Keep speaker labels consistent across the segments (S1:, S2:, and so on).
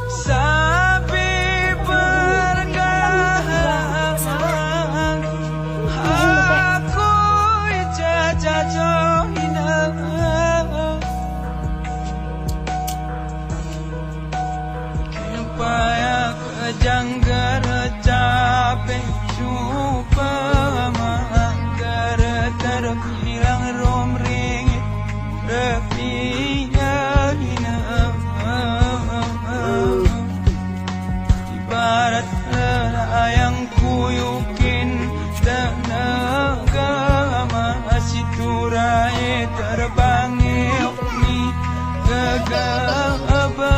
S1: Sabi berkah ako'y jajajohin na. Kinapaya kajanggar capek coba manggar terhilang romring repinya hina. Ibarat yang kuyukin tenaga masih turai terbangil ni gegabah.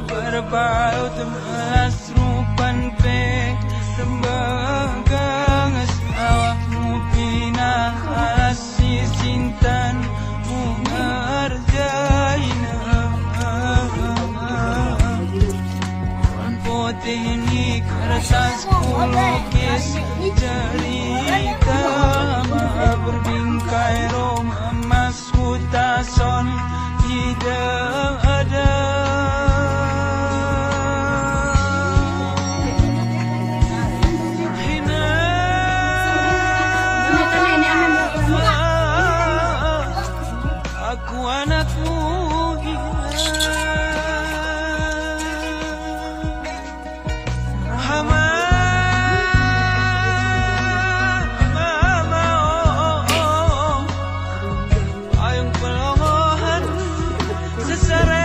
S1: Berbaut masrupan pe rembagang awakmu pinang asih sintan mengerjain putih ini kertas kulukis cerita berbingkai rom emas hutason tidak ada. Aku anakmu Hama ayung pelongohan sesare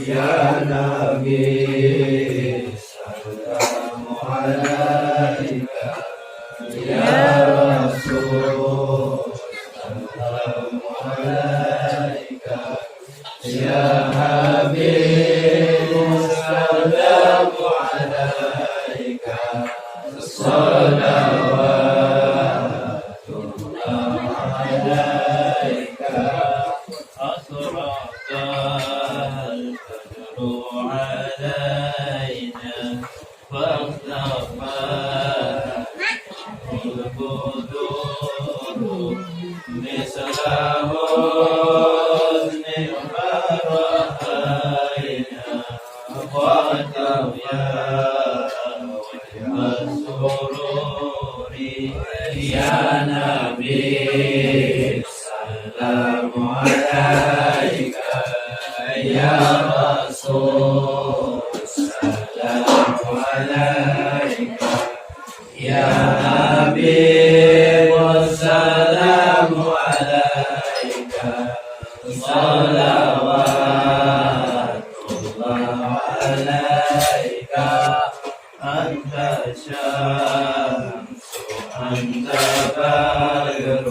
S2: Ya Nabi, salamu alaika. Ya Rasul, salamu alaika. Ya Habib, salamu alaika. Salawatullah alaika. Asraka علينا فاختفى البدور مثل حسن ما رأينا وتويا وجه السرور يا نبي سلام عليك يا رسول سلام عليك يا حبيب السلام عليك صلوات الله عليك أنت شمس أنت بدر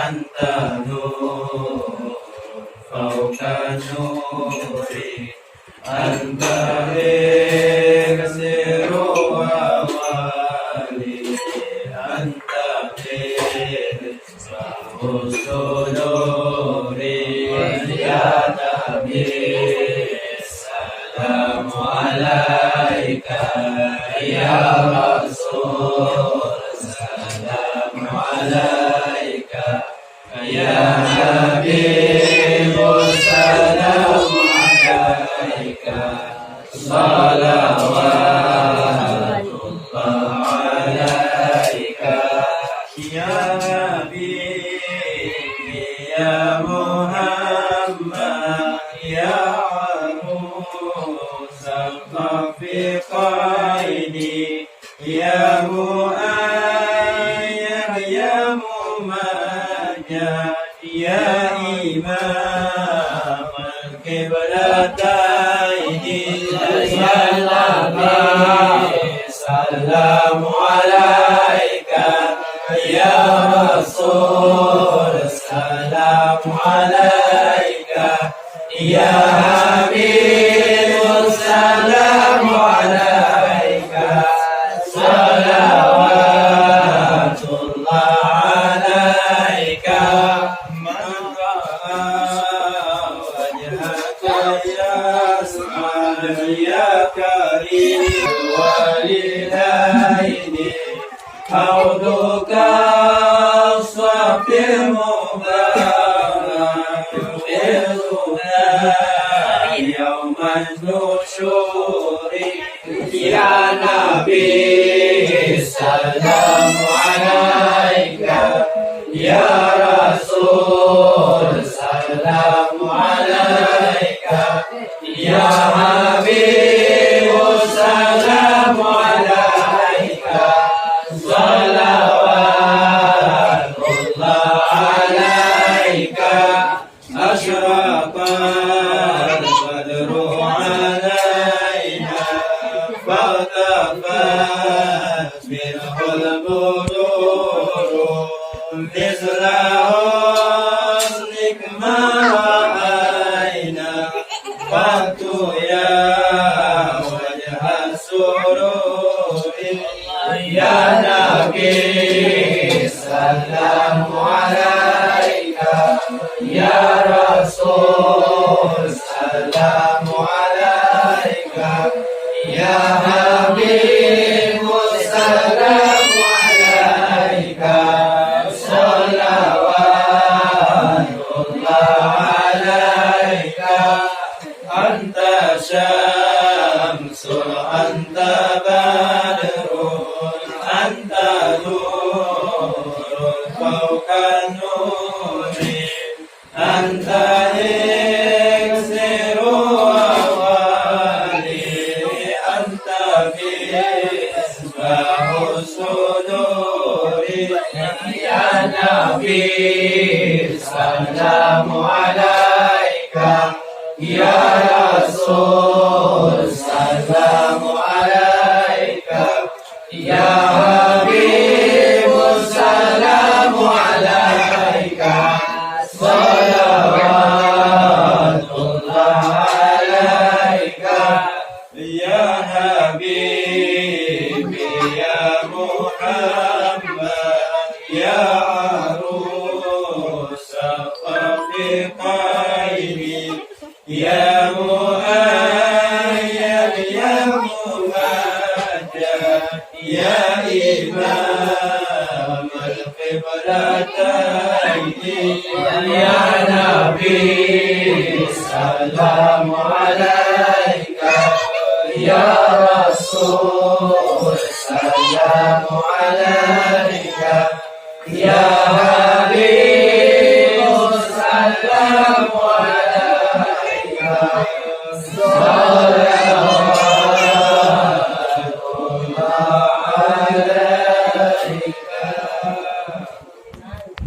S2: أنت نور فوق نوري أنت إكسر ووالي أنت مصباح السرور يا نبي السلام عليك يا رسول السلام عليك يا حبيب السلام عليك صلوات الله عليك يا حبيبي يا محمد يا عروس الخفقين يا مؤيد يا ممجد يا إمام القبلتين يا نبي سلام عليك يا رسول سلام عليك يا حبيب السلام عليك صلوات الله عليك من رأى وجهك يسعد يا كريم والدين حوضك الصف المبارك يحفظنا يوم النشور يا نبي السلام عليك يا رسول سلام عليك يا حبيب سلام عليك صلوات الله عليك أشرق البدر علينا فاختفت منه البدور مثل حسنك ما رأينا فاتوا يا وجه السرور يا نبي سلام عليك يا رسول سلام عليك يا حبيب السلام عليك صلوات الله عليك أنت شمس كالنور أنت إكسر أولي أنت مصباح الصدور يا نبي سلام عليك يا رسول سلام عليك يا حبيب السلام عليك صلوات الله عليك يا حبيبي يا محمد يا عروس الخفقين يا مؤيد يا ممجد يا إمام القبلتين يا نبي سلام عليك يا رسول سلام عليك يا